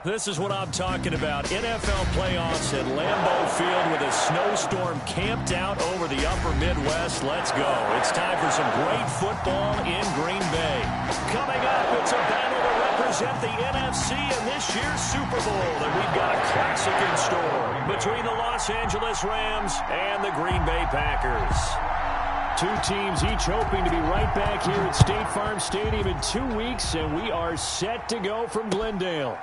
This is what I'm talking about. NFL playoffs at Lambeau Field with a snowstorm camped out over the upper Midwest. Let's go. It's time for some great football in Green Bay. Coming up, it's a battle to represent the NFC in this year's Super Bowl. And we've got a classic in store between the Los Angeles Rams and the Green Bay Packers. Two teams each hoping to be right back here at State Farm Stadium in 2 weeks, and we are set to go from Glendale.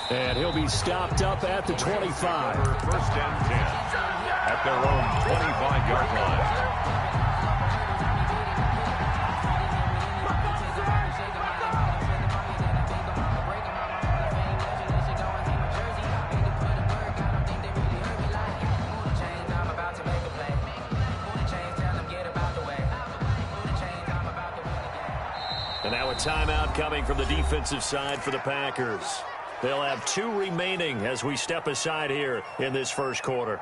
And he'll be stopped up at the 25. First and 10 at their own 25-yard line. And now a timeout coming from the defensive side for the Packers. They'll have 2 remaining as we step aside here in this first quarter.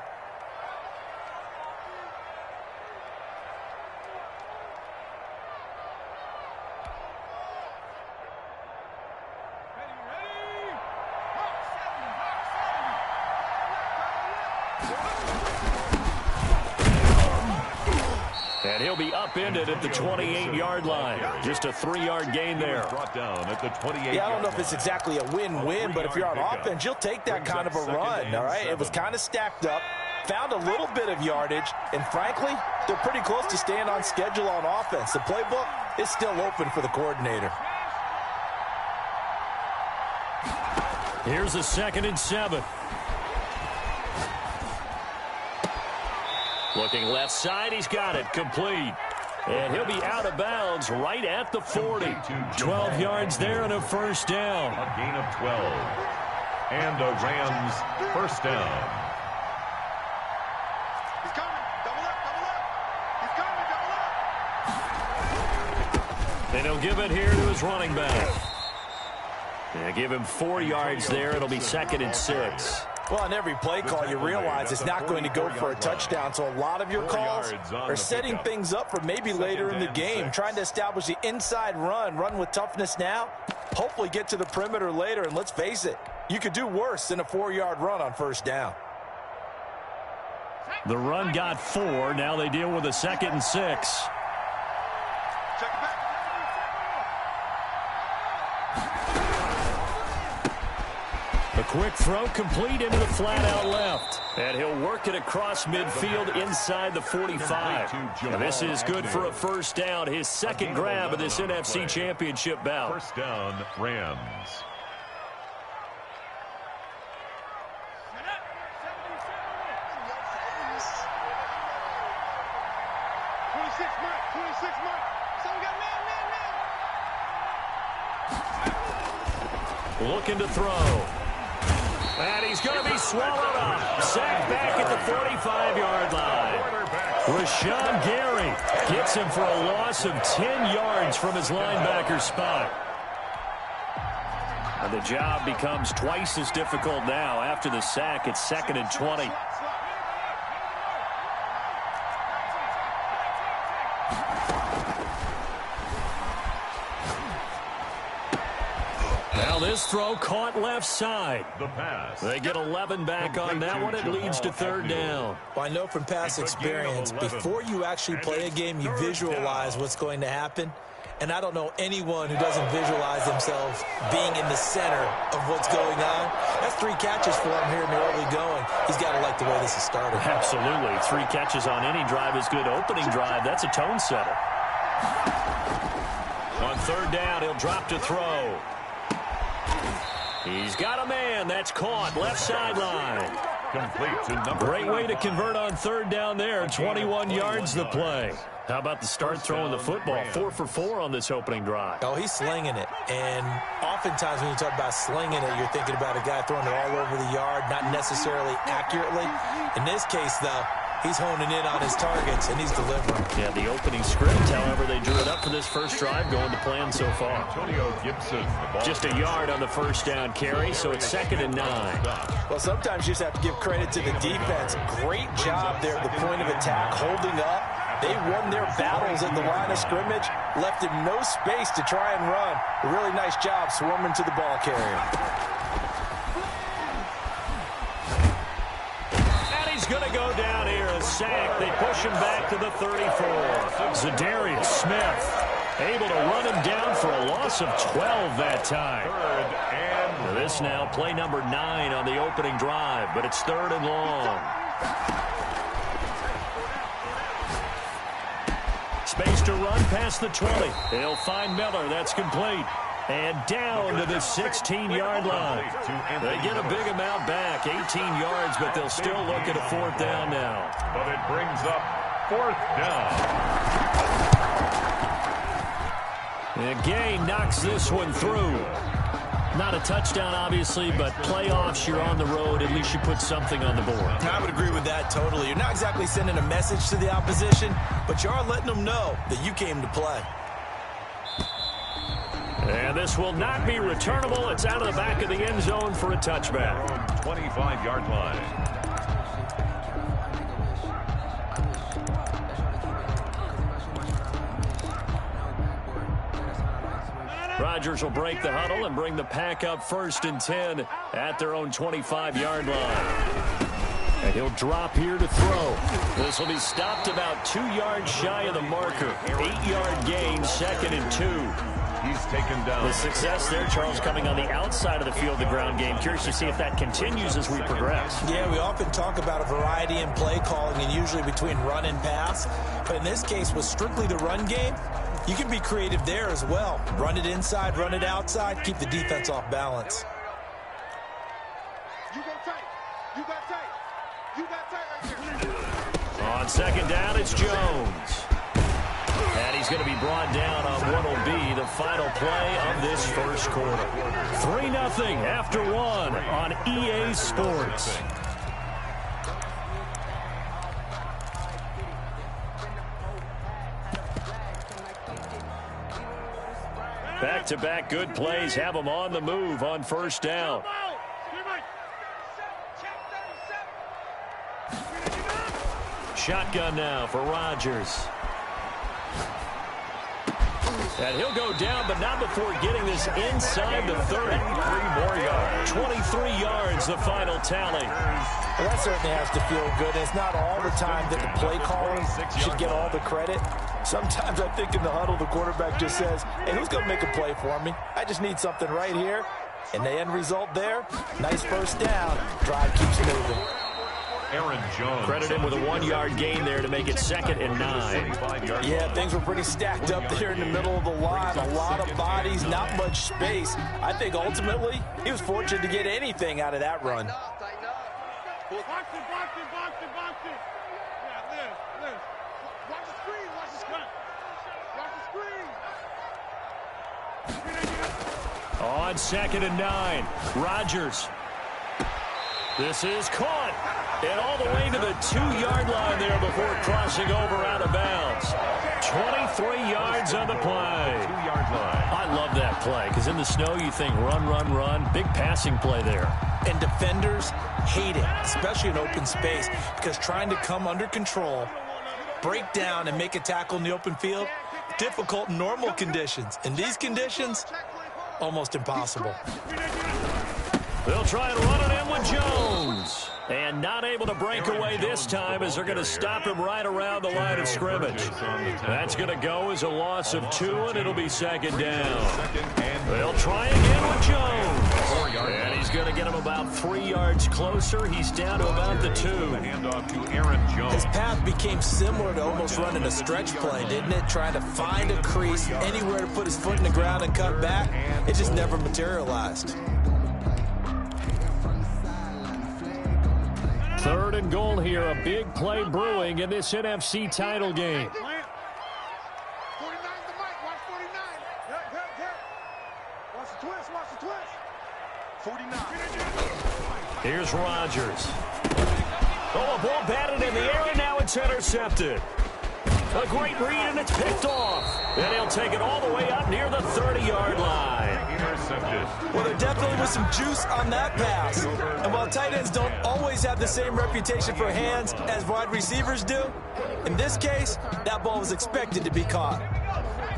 And he'll be upended at the 28-yard line. Just a 3-yard gain there. Brought down at the 28. Yeah, I don't know if it's exactly a win-win, but if you're on offense, you'll take that kind of a run, all right? It was kind of stacked up, found a little bit of yardage, and frankly, they're pretty close to staying on schedule on offense. The playbook is still open for the coordinator. Here's a 2nd and 7. Looking left side, he's got it, complete. And he'll be out of bounds right at the 40. 12 yards there and a first down. A gain of 12. And a Rams first down. He's coming. Double up, double up. He's coming, double up. And he'll give it here to his running back. Yeah, give him 4 yards there. It'll be 2nd and 6. Well, on every play call, you realize it's not going to go for a touchdown, so a lot of your calls are setting things up for maybe later in the game, trying to establish the inside run with toughness now, hopefully get to the perimeter later, and let's face it, you could do worse than a 4-yard run on first down. The run got 4. Now they deal with a 2nd and 6. Check it back. A quick throw complete into the flat out left. And he'll work it across midfield inside the 45. And this is good for a first down. His 2nd grab of this NFC Championship bout. First down, Rams. Looking to throw. And he's going to be swallowed up. Sacked back at the 45-yard line. Rashawn Gary gets him for a loss of 10 yards from his linebacker spot. And the job becomes twice as difficult now. After the sack, it's 2nd and 20. This throw caught left side. The pass. They get 11 back on that one. It leads to 3rd down. Well, I know from past experience, before you actually play a game, you visualize what's going to happen. And I don't know anyone who doesn't visualize themselves being in the center of what's going on. That's 3 catches for him here in the early going. He's got to like the way this is started. Absolutely. 3 catches on any drive is good. Opening drive, that's a tone setter. On 3rd down, he'll drop to throw. He's got a man. That's caught. Left sideline. Complete to number. Great way to convert on 3rd down there. 21 yards the play. How about the start throwing the football? 4 for 4 on this opening drive. Oh, he's slinging it. And oftentimes when you talk about slinging it, you're thinking about a guy throwing it all over the yard, not necessarily accurately. In this case, though, he's honing in on his targets, and he's delivering. Yeah, the opening script, however, they drew it up for this first drive, going to plan so far. Antonio Gibson. Just a yard on the first down carry, so it's 2nd and 9. Well, sometimes you just have to give credit to the defense. Great job there at the point of attack, holding up, They won their battles at the line of scrimmage, left him no space to try and run. A really nice job swarming to the ball carrier. And he's going to go down here, a sack. They push him back to the 34. Zadarius Smith able to run him down for a loss of 12 that time. This now play number 9 on the opening drive, but it's 3rd and long. Space to run past the 20. He'll find Miller. That's complete. And down to the 16-yard line. They get a big amount back, 18 yards, but they'll still look at a 4th down now. But it brings up 4th down. And Gay knocks this one through. Not a touchdown, obviously, but playoffs, you're on the road. At least you put something on the board. I would agree with that totally. You're not exactly sending a message to the opposition, but you are letting them know that you came to play. And this will not be returnable. It's out of the back of the end zone for a touchback. 25-yard line. Rodgers will break the huddle and bring the pack up 1st and 10 at their own 25-yard line. And he'll drop here to throw. This will be stopped about 2 yards shy of the marker. 8-yard gain, 2nd and 2. He's taken down. The success there, Charles, coming on the outside of the field, the ground game. Curious to see if that continues as we progress. Yeah, we often talk about a variety in play calling and usually between run and pass. But in this case, with strictly the run game, you can be creative there as well. Run it inside, run it outside, keep the defense off balance. You go tight. You got tight. You got tight right there. On 2nd down, it's Jones. And he's going to be brought down on what will be the final play of this 1st quarter. 3-0 after 1 on EA Sports. Back-to-back good plays have them on the move on 1st down. Shotgun now for Rodgers. And he'll go down, but not before getting this inside the 30. 3 more yards. 23 yards, the final tally. Well, that certainly has to feel good. It's not all the time that the play caller should get all the credit. Sometimes I think in the huddle, the quarterback just says, hey, who's going to make a play for me? I just need something right here. And the end result there, nice 1st down. Drive keeps moving. Aaron Jones. Credit him with a 1-yard gain there to make it 2nd and 9. Yeah, things were pretty stacked up there in the middle of the line. A lot of bodies, not much space. I think ultimately he was fortunate to get anything out of that run. Box it, box it, box it, box it. Yeah, Liz. Watch the screen, watch the screen. Watch the screen. On 2nd and 9, Rodgers. This is caught. And all the way to the 2-yard line there before crossing over out of bounds. 23 yards on the play. 2-yard line. I love that play because in the snow you think run, run, run. Big passing play there. And defenders hate it, especially in open space, because trying to come under control, break down, and make a tackle in the open field, difficult in normal conditions. In these conditions, almost impossible. They'll try and run it in with Jones. And not able to break away this time as they're going to stop him right around the line of scrimmage. That's going to go as a loss of 2, and it'll be 2nd down. They'll try again with Jones. And he's going to get him about 3 yards closer. He's down to about the 2. Handoff to Aaron Jones. His path became similar to almost running a stretch play, didn't it? Trying to find a crease, anywhere to put his foot in the ground and cut back. It just never materialized. 3rd and goal here. A big play brewing in this NFC title game. 49 the mic, watch 49. Watch the twist. 49. Here's Rodgers. Oh, a ball batted in the air, and now it's intercepted. A great read, and it's picked off. And he'll take it all the way up near the 30-yard line. intercepted. Well, there definitely was some juice on that pass. And while tight ends don't always have the same reputation for hands as wide receivers do, in this case, that ball was expected to be caught.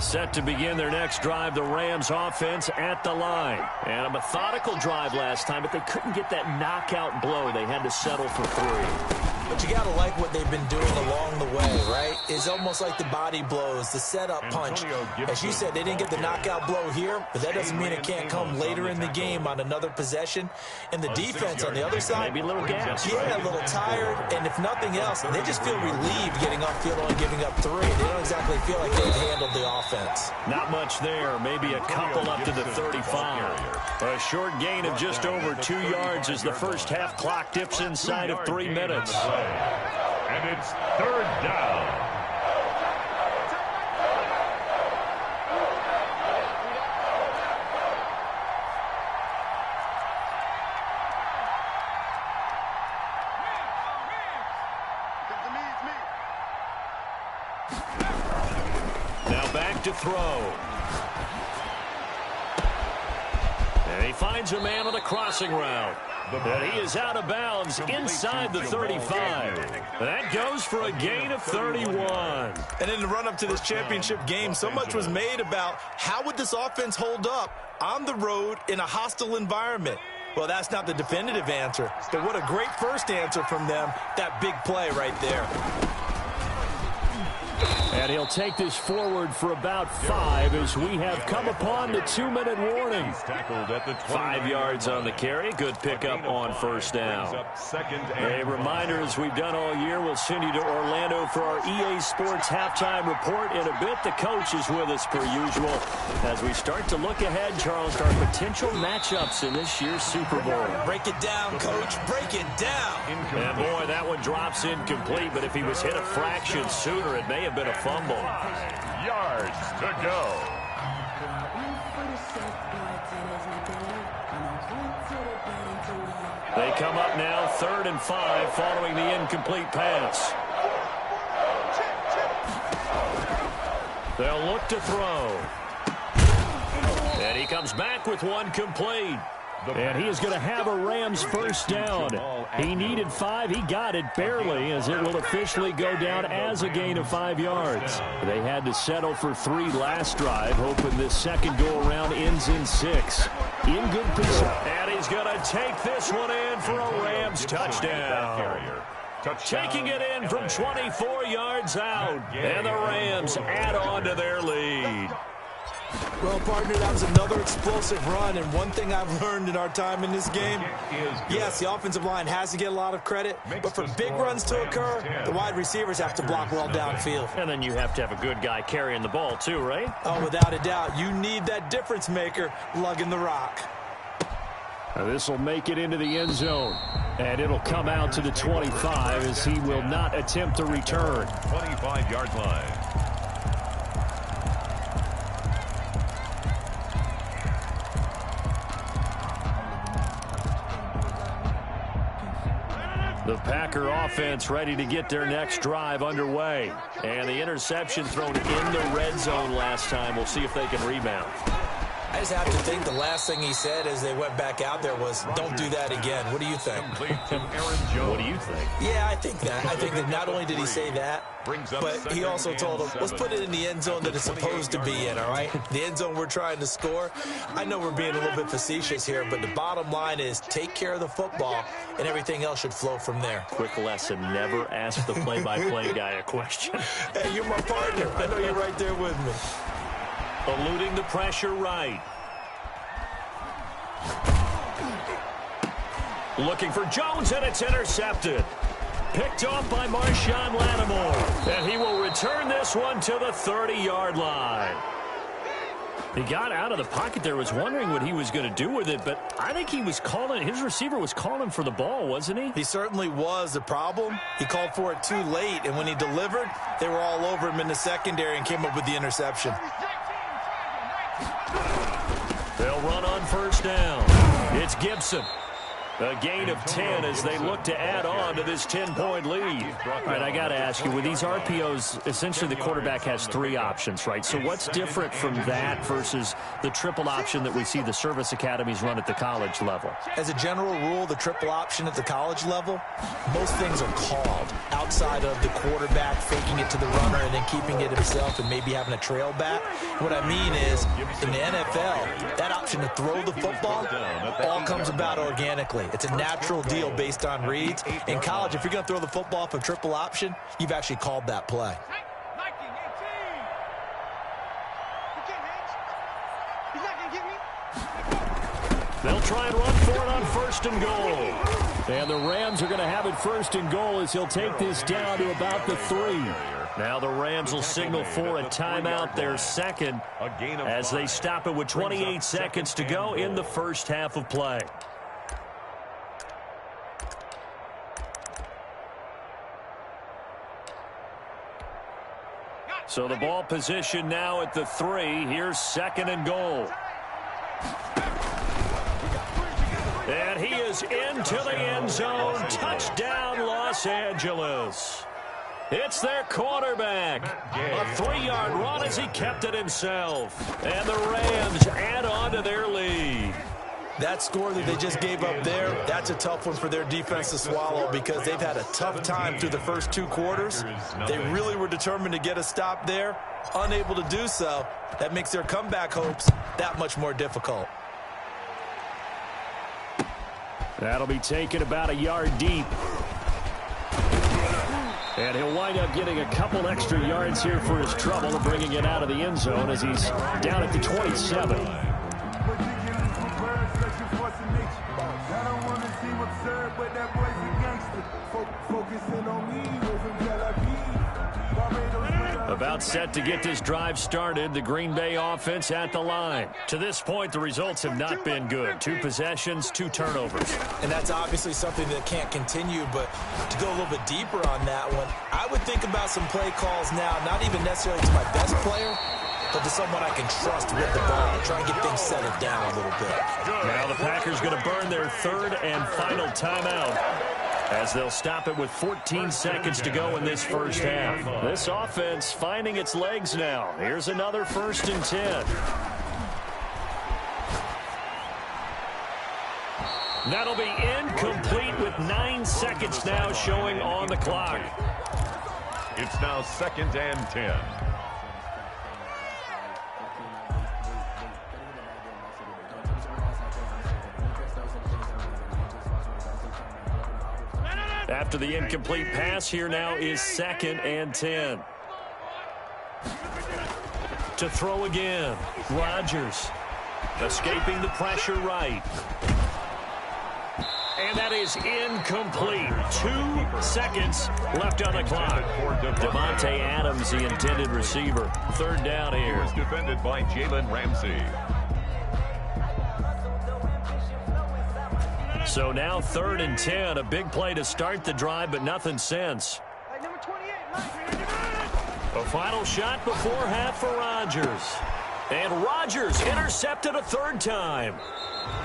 Set to begin their next drive, the Rams offense at the line. And a methodical drive last time, but they couldn't get that knockout blow. They had to settle for 3. But you got to like what they've been doing along the way, right? It's almost like the body blows, the setup punch. As you said, they didn't get the knockout blow here, but that doesn't mean it can't come later in the game on another possession. And the defense on the other side, maybe a little gas. Yeah, a little tired. And if nothing else, they just feel relieved getting off field only giving up 3. They don't exactly feel like they've handled the offense. Not much there. Maybe a couple up to the 35. A short gain of just over 2 yards as the first half clock dips inside of 3 minutes. And it's 3rd down. Now back to throw. And he finds a man on the crossing route. And he is out of bounds inside the 35. And that goes for a gain of 31. And in the run-up to this championship game, so much was made about how would this offense hold up on the road in a hostile environment. Well, that's not the definitive answer, but what a great first answer from them, that big play right there. And he'll take this forward for about 5 as we have come upon the 2-minute warning. 5 yards on the carry. Good pickup on first down. A reminder, as we've done all year, we'll send you to Orlando for our EA Sports halftime report in a bit. The coach is with us per usual as we start to look ahead, Charles, to our potential matchups in this year's Super Bowl. Break it down, Coach. Break it down. And boy, that one drops incomplete, but if he was hit a fraction sooner, it may have been a fumble. Yards to go. They come up now 3rd and 5 following the incomplete pass. They'll look to throw. And he comes back with one complete. And he is going to have a Rams first down. He needed 5. He got it barely, as it will officially go down as a gain of 5 yards. They had to settle for 3 last drive, hoping this second go-around ends in 6. In good position. And he's going to take this one in for a Rams touchdown. Taking it in from 24 yards out. And the Rams add on to their lead. Well, partner, that was another explosive run, and one thing I've learned in our time in this game, yes, the offensive line has to get a lot of credit, but for big runs to occur, the wide receivers have to block well downfield. And then you have to have a good guy carrying the ball too, right? Oh, without a doubt. You need that difference maker lugging the rock. Now this will make it into the end zone, and it'll come out to the 25 as he will not attempt to return. 25-yard line. The Packer offense ready to get their next drive underway. And the interception thrown in the red zone last time. We'll see if they can rebound. I just have to think the last thing he said as they went back out there was, don't do that again. What do you think? What do you think? Yeah, I think that. I think that not only did he say that, but he also told them, let's put it in the end zone that it's supposed to be in, all right? The end zone we're trying to score. I know we're being a little bit facetious here, but the bottom line is take care of the football, and everything else should flow from there. Quick lesson, never ask the play-by-play guy a question. Hey, you're my partner. I know you're right there with me. Eluding the pressure right. Looking for Jones, and it's intercepted. Picked off by Marshawn Lattimore. And he will return this one to the 30-yard line. He got out of the pocket there, was wondering what he was going to do with it, but I think he was calling, his receiver was calling for the ball, wasn't he? He certainly was. The problem, he called for it too late, and when he delivered, they were all over him in the secondary and came up with the interception. They'll run on first down. It's Gibson. A gain of 10 as they look to add on to this 10-point lead. All right, I got to ask you, with these RPOs, essentially the quarterback has 3 options, right? So what's different from that versus the triple option that we see the service academies run at the college level? As a general rule, the triple option at the college level, most things are called outside of the quarterback faking it to the runner and then keeping it himself and maybe having a trail back. What I mean is, in the NFL, that option to throw the football all comes about organically. It's a natural deal based on reads. In college, if you're going to throw the football for triple option, you've actually called that play. They'll try and run for it on 1st and goal. And the Rams are going to have it 1st and goal as he'll take this down to about the 3. Now the Rams will signal for a timeout, their second, as they stop it with 28 seconds to go in the first half of play. So the ball position now at the 3. Here's 2nd and goal. And he is into the end zone. Touchdown, Los Angeles. It's their quarterback. A 3-yard run as he kept it himself. And the Rams add on to their lead. That score that they just gave up there, that's a tough one for their defense to swallow because they've had a tough time through the first 2 quarters. They really were determined to get a stop there, unable to do so. That makes their comeback hopes that much more difficult. That'll be taken about a yard deep. And he'll wind up getting a couple extra yards here for his trouble and bringing it out of the end zone as he's down at the 27. About set to get this drive started, the Green Bay offense at the line. To this point, the results have not been good. 2 possessions, 2 turnovers. And that's obviously something that can't continue, but to go a little bit deeper on that one, I would think about some play calls now, not even necessarily to my best player, but to someone I can trust with the ball, try and get things settled down a little bit. Now the Packers going to burn their 3rd and final timeout, as they'll stop it with 14 seconds to go in this first half. This offense finding its legs now. Here's another 1st and 10. That'll be incomplete with 9 seconds now showing on the clock. It's now 2nd and 10. After the incomplete pass, here now is 2nd and 10. To throw again, Rodgers escaping the pressure right. And that is incomplete. 2 seconds left on the clock. Devontae Adams, the intended receiver. 3rd down here. He was defended by Jalen Ramsey. So now 3rd and 10, a big play to start the drive, but nothing since. A final shot before half for Rodgers. And Rodgers intercepted a 3rd time.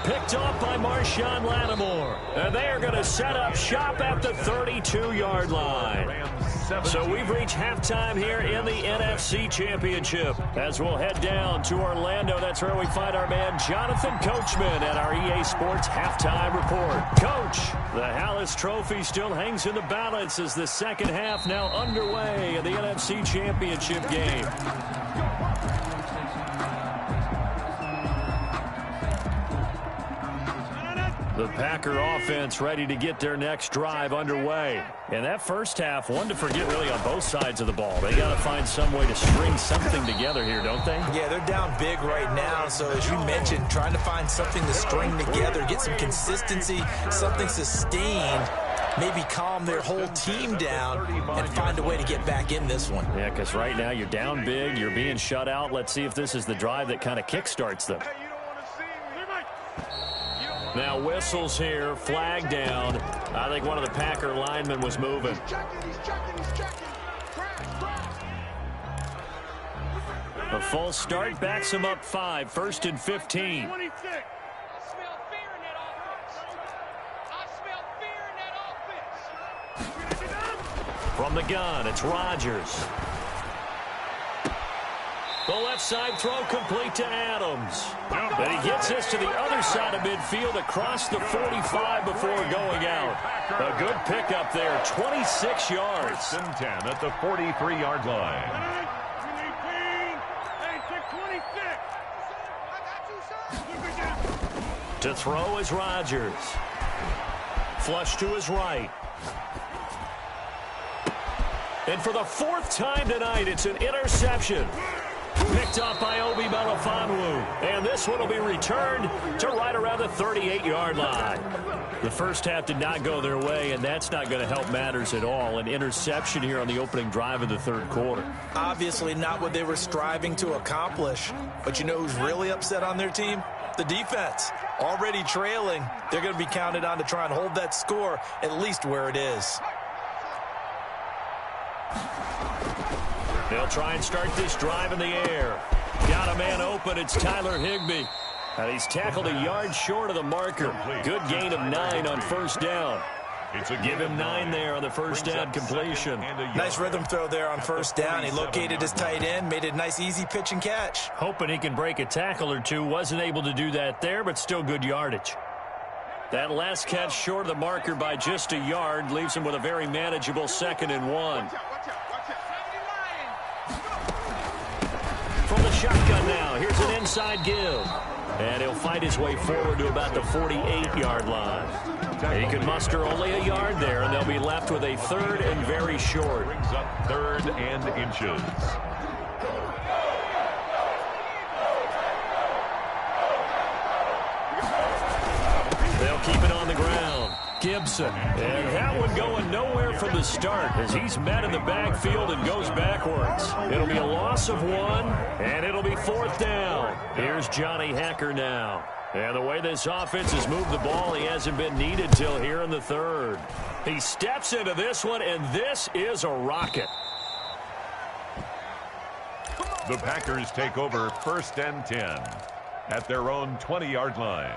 Picked off by Marshawn Lattimore. And they are going to set up shop at the 32-yard line. So we've reached halftime here in the NFC Championship. As we'll head down to Orlando, that's where we find our man Jonathan Coachman at our EA Sports Halftime Report. Coach, the Hallis Trophy still hangs in the balance as the second half now underway in the NFC Championship game. The Packer offense ready to get their next drive underway. And that first half, one to forget really on both sides of the ball. They got to find some way to string something together here, don't they? Yeah, they're down big right now. So as you mentioned, trying to find something to string together, get some consistency, something sustained, maybe calm their whole team down and find a way to get back in this one. Yeah, because right now you're down big, you're being shut out. Let's see if this is the drive that kind of kickstarts them. Now whistles here, flag down. I think one of the Packer linemen was moving. A false start backs him up 5, 1st and 15. From the gun, it's Rodgers. The left side throw complete to Adams. And he gets this to the other side of midfield across the 45 before going out. A good pickup there, 26 yards. 1st and 10 at the 43-yard line. To throw is Rodgers. Flush to his right. And for the 4th time tonight, it's an interception. Picked up by Obi Melifonwu. And this one will be returned to right around the 38-yard line. The first half did not go their way, and that's not going to help matters at all. An interception here on the opening drive of the 3rd quarter. Obviously not what they were striving to accomplish. But you know who's really upset on their team? The defense. Already trailing. They're going to be counted on to try and hold that score at least where it is. They'll try and start this drive in the air. Got a man open. It's Tyler Higbee. And he's tackled a yard short of the marker. Good gain of 9 on 1st down. Give him 9 there on the 1st down completion. Nice rhythm throw there on 1st down. He located his tight end, made it a nice easy pitch and catch. Hoping he can break a tackle or two. Wasn't able to do that there, but still good yardage. That last catch short of the marker by just a yard leaves him with a very manageable 2nd and 1. From the shotgun now, here's an inside give. And he'll fight his way forward to about the 48-yard line. He can muster only a yard there, and they'll be left with a 3rd and very short. Brings up 3rd and inches. They'll keep it on the ground. Gibson. And that one going nowhere from the start as he's met in the backfield and goes backwards. It'll be a loss of 1, and it'll be 4th down. Here's Johnny Hecker now. And the way this offense has moved the ball, he hasn't been needed till here in the 3rd. He steps into this one, and this is a rocket. The Packers take over 1st and 10 at their own 20-yard line.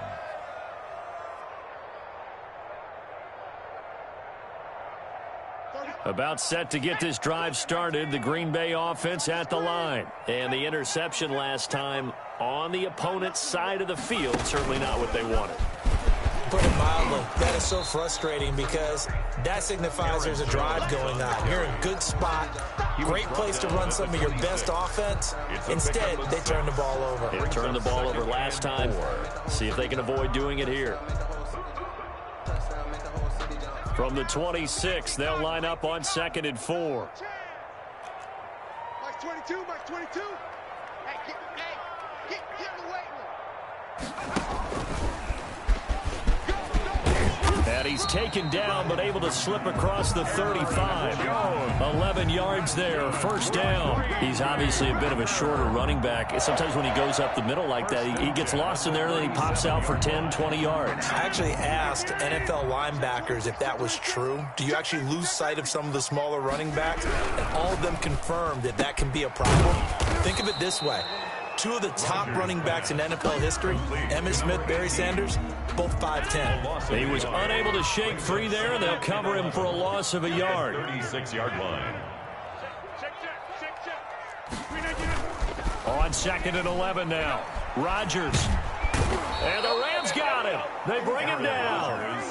About set to get this drive started, the Green Bay offense at the line. And the interception last time on the opponent's side of the field, certainly not what they wanted. Put it mildly, that is so frustrating because that signifies there's a drive going on. You're in a good spot, great place to run some of your best offense. Instead, they turn the ball over. They turned the ball over last time. See if they can avoid doing it here. From the 26, they'll line up on 2nd and 4. Mike's 22, Mike's 22. Hey, get in the weight room. And he's taken down, but able to slip across the 35. 11 yards there, 1st down. He's obviously a bit of a shorter running back. Sometimes when he goes up the middle like that, he gets lost in there, and then he pops out for 10, 20 yards. I actually asked NFL linebackers if that was true. Do you actually lose sight of some of the smaller running backs? And all of them confirmed that that can be a problem. Think of it this way. 2 of the top running backs in NFL history, Emmitt Smith, Barry Sanders, both 5'10". He was unable to shake free there, and they'll cover him for a loss of a yard. 36-yard line. On 2nd and 11 now. Rodgers. And the Rams got him. They bring him down.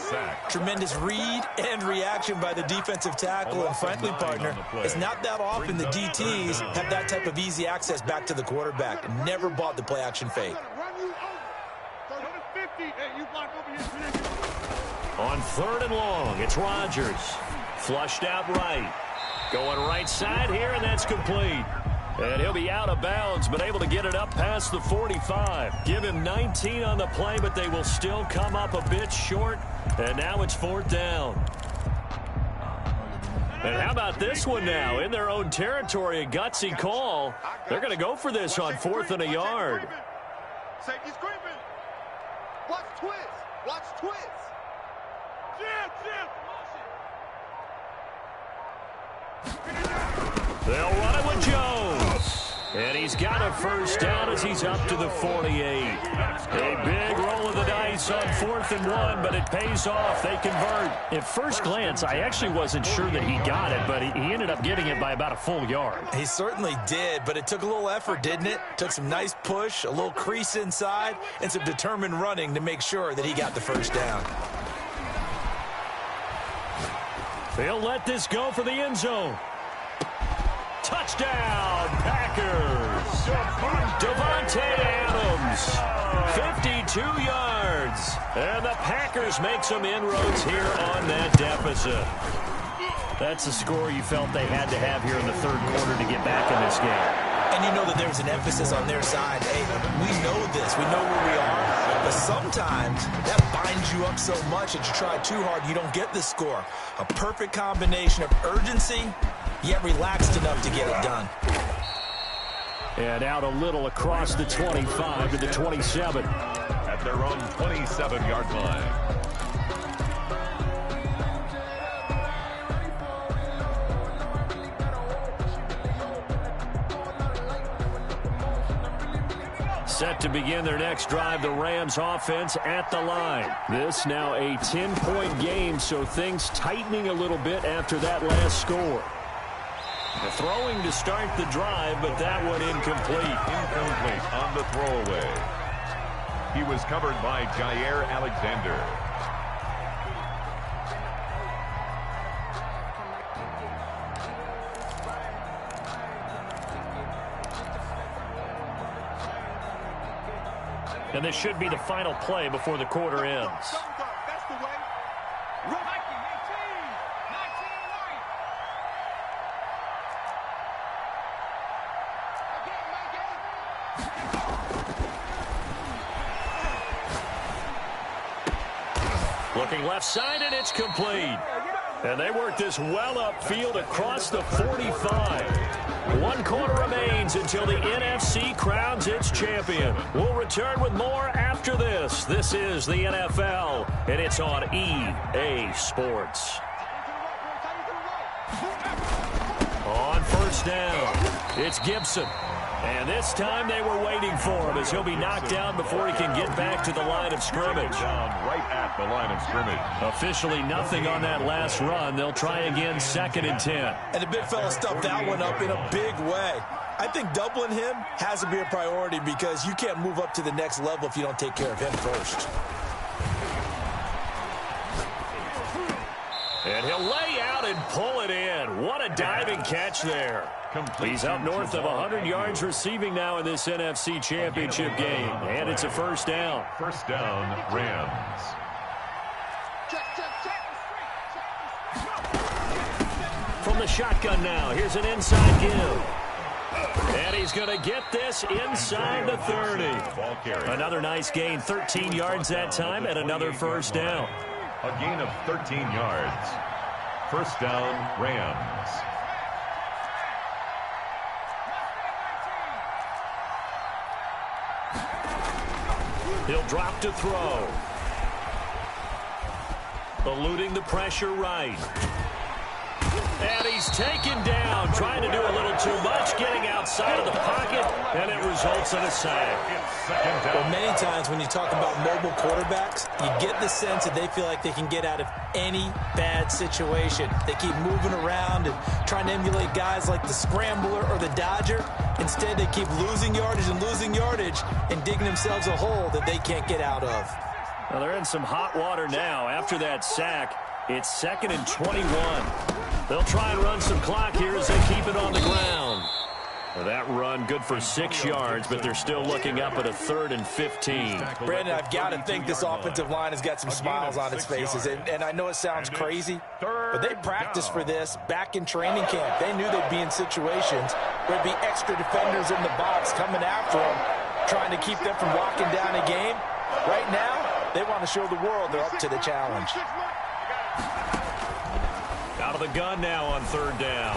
Tremendous read and reaction by the defensive tackle. And frankly, partner, it's not that often the DTs have that type of easy access back to the quarterback. Never bought the play-action fake. On 3rd and long, it's Rodgers. Flushed out right. Going right side here, and that's complete. And he'll be out of bounds, but able to get it up past the 45. Give him 19 on the play, but they will still come up a bit short. And now it's 4th down. And how about this one now? In their own territory, a gutsy call. They're going to go for this on 4th and a yard. Safety's creeping. Watch twist. Watch twist. They'll run it with Jones. And he's got a first down as he's up to the 48. A big roll of the dice on 4th and 1, but it pays off. They convert. At first glance, I actually wasn't sure that he got it, but he ended up getting it by about a full yard. He certainly did, but it took a little effort, didn't it? Took some nice push, a little crease inside, and some determined running to make sure that he got the first down. They'll let this go for the end zone. Touchdown, Packers. Devontae Adams, 52 yards. And the Packers make some inroads here on that deficit. That's the score you felt they had to have here in the third quarter to get back in this game. And you know that there's an emphasis on their side. Hey, we know this. We know where we are. But sometimes that binds you up so much that you try too hard, you don't get the score. A perfect combination of urgency, yet relaxed enough to get it done. And out a little across the 25 to the 27. At their own 27-yard line. Set to begin their next drive, the Rams offense at the line. This now a 10-point game, so things tightening a little bit after that last score. The throwing to start the drive, but that one incomplete. Incomplete on the throwaway. He was covered by Jair Alexander. And this should be the final play before the quarter ends. That's the way. Looking left side, and it's complete. And they work this well upfield across the 45. 1 quarter remains until the NFC crowns its champion. We'll return with more after this. This is the NFL, and it's on EA Sports. On first down, it's Gibson. And this time they were waiting for him as he'll be knocked down before he can get back to the line of scrimmage. Down right at the line of scrimmage. Officially nothing on that last run. They'll try again 2nd and 10. And the big fella stuffed that one up in a big way. I think doubling him has to be a priority because you can't move up to the next level if you don't take care of him first. And he'll lay out and pull it in. What a diving catch there. He's up north of 100 yards receiving now in this NFC Championship game. And it's a first down. First down, Rams. From the shotgun now, here's an inside give. And he's going to get this inside the 30. Another nice gain, 13 yards that time, and another first down. A gain of 13 yards. First down, Rams. He'll drop to throw. Eluding the pressure right. And he's taken down, trying to do a little too much, getting outside of the pocket, and it results in a sack. Well, many times when you talk about mobile quarterbacks, you get the sense that they feel like they can get out of any bad situation. They keep moving around and trying to emulate guys like the Scrambler or the Dodger. Instead, they keep losing yardage and digging themselves a hole that they can't get out of. Well, they're in some hot water now. After that sack, it's 2nd and 21. They'll try and run some clock here as they keep it on the ground. Well, that run good for 6 yards, but they're still looking up at a 3rd and 15. Brandon, I've got to think this offensive line has got some smiles on its faces. And I know it sounds crazy, but they practiced for this back in training camp. They knew they'd be in situations where there'd be extra defenders in the box coming after them, trying to keep them from locking down a game. Right now, they want to show the world they're up to the challenge. Out of the gun now on 3rd down.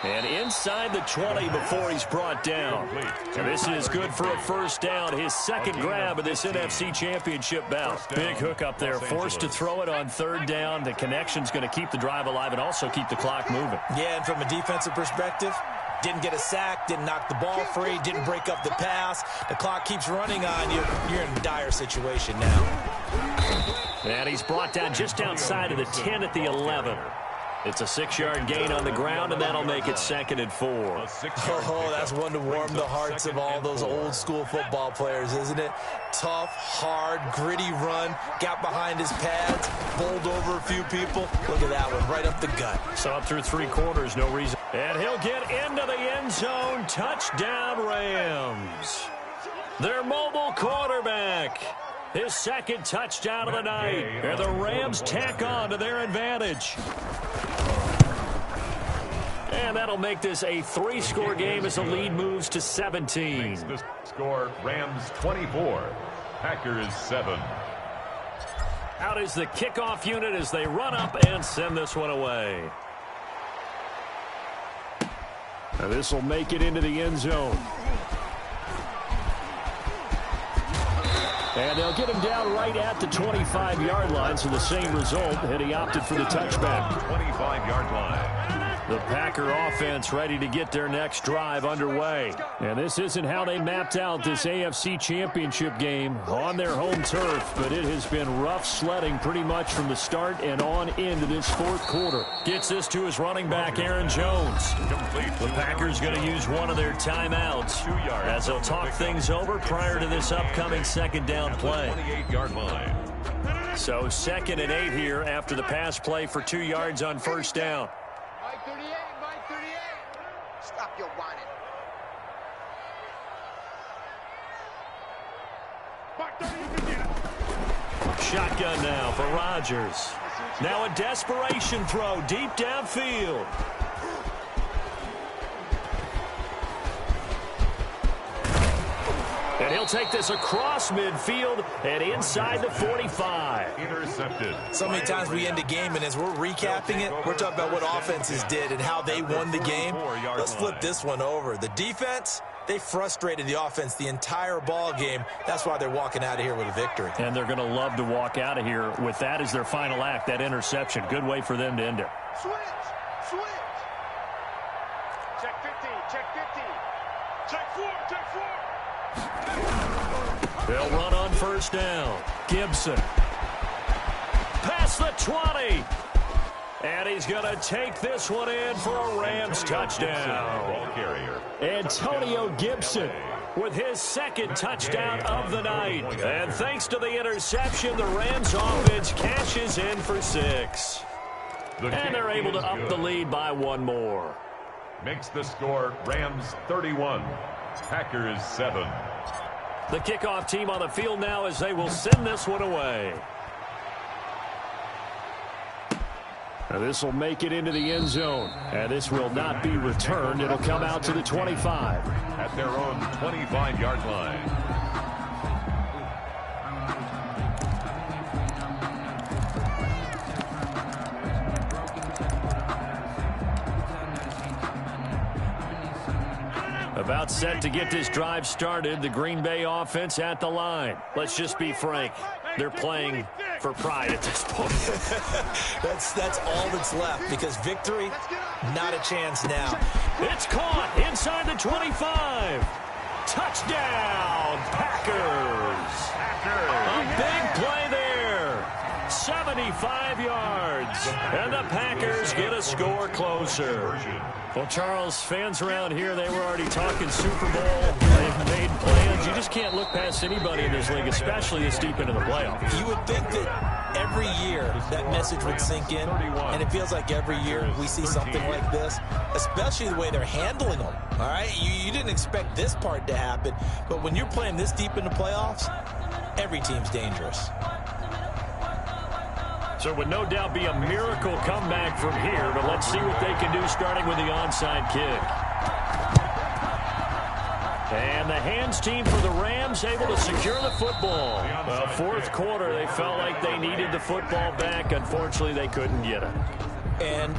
And inside the 20 before he's brought down. And this is good for a first down. His 2nd grab of this NFC Championship bout. Big hook up there. Forced to throw it on 3rd down. The connection's going to keep the drive alive and also keep the clock moving. Yeah, and from a defensive perspective, Didn't get a sack, didn't knock the ball free, didn't break up the pass. The clock keeps running on you. You're in a dire situation now. And he's brought down just outside of the 10 at the 11. It's a 6-yard gain on the ground, and that'll make it 2nd and 4. Oh, that's one to warm the hearts of all those old-school football players, isn't it? Tough, hard, gritty run, got behind his pads, bowled over a few people. Look at that one, right up the gut. So up through 3 quarters, no reason. And he'll get into the end zone. Touchdown, Rams. Their mobile quarterback. His 2nd touchdown of the night. And the Rams tack on to their advantage. And that'll make this a 3-score game as the lead moves to 17. The score, Rams 24, Packers 7. Out is the kickoff unit as they run up and send this one away. Now this will make it into the end zone. And they'll get him down right at the 25-yard line, so the same result, and he opted for the touchback. 25-yard line. The Packer offense ready to get their next drive underway. And this isn't how they mapped out this AFC Championship game on their home turf, but it has been rough sledding pretty much from the start and on into this 4th quarter. Gets this to his running back, Aaron Jones. The Packers going to use one of their timeouts as they'll talk things over prior to this upcoming 2nd down play. 28-yard line. So 2nd and 8 here after the pass play for 2 yards on 1st down. Mike 38, Mike 38. Stop your whining. Mike 30, you can get it. Shotgun now for Rodgers. Now a desperation throw deep downfield. And he'll take this across midfield and inside the 45. Intercepted. So many times we end a game, and as we're recapping it, we're talking about what offenses did and how they won the game. Let's flip this one over. The defense, they frustrated the offense the entire ball game. That's why they're walking out of here with a victory. And they're going to love to walk out of here with that as their final act, that interception. Good way for them to end it. Switch, switch. Check 50, check 50. Check 4, check 4. They'll run on 1st down. Gibson. Past the 20. And he's going to take this one in for a Rams touchdown. Antonio Gibson with his 2nd touchdown of the night. And thanks to the interception, the Rams offense cashes in for 6. And they're able to up the lead by 1 more. Makes the score Rams 31, Packers 7. The kickoff team on the field now as they will send this one away. Now this will make it into the end zone. And this will not be returned. It'll come out to the 25. At their own 25-yard line. About set to get this drive started. The Green Bay offense at the line. Let's just be frank. They're playing for pride at this point. That's all that's left, because victory, not a chance now. It's caught inside the 25. Touchdown, Packers. A big play there. 75 yards. And the Packers get a score closer. Well, Charles, fans around here, they were already talking Super Bowl. They've made plans. You just can't look past anybody in this league, especially this deep into the playoffs. You would think that every year that message would sink in, and it feels like every year we see something like this, especially the way they're handling them. All right, you didn't expect this part to happen, but when you're playing this deep in the playoffs, every team's dangerous. So it would no doubt be a miracle comeback from here, but let's see what they can do starting with the onside kick. And the hands team for the Rams able to secure the football. Well, 4th quarter, they felt like they needed the football back. Unfortunately, they couldn't get it. And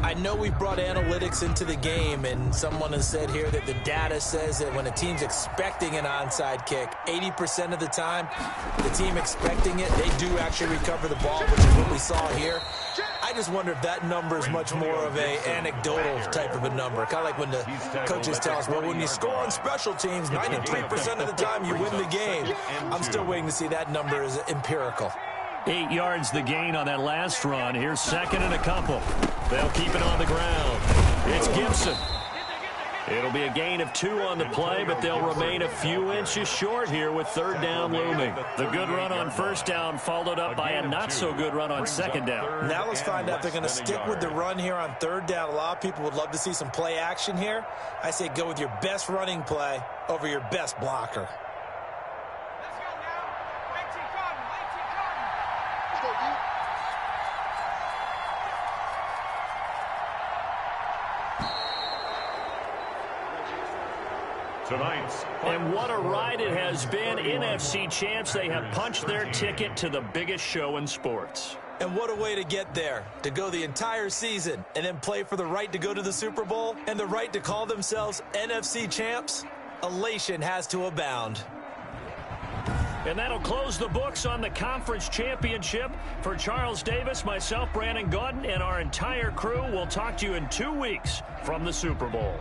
I know we brought analytics into the game, and someone has said here that the data says that when a team's expecting an onside kick, 80% of the time, the team expecting it, they do actually recover the ball, which is what we saw here. I I just wonder if that number is much more of a anecdotal type of a number. Kind of like when the coaches tell us, well, when you score on special teams, 93% of the time you win the game. I'm still waiting to see that number is empirical. 8 yards the gain on that last run. Here's second and a couple. They'll keep it on the ground. It's Gibson. It'll be a gain of 2 on the play, but they'll remain a few inches short here with third down looming. The good run on first down followed up by a not-so-good run on second down. Now let's find out if they're going to stick with the run here on third down. A lot of people would love to see some play action here. I say go with your best running play over your best blocker. And what a ride it has been. NFC champs, they have punched their ticket to the biggest show in sports. And what a way to get there, to go the entire season and then play for the right to go to the Super Bowl and the right to call themselves NFC champs. Elation has to abound. And that'll close the books on the conference championship. For Charles Davis, myself, Brandon Gaudin, and our entire crew, we'll talk to you in 2 weeks from the Super Bowl.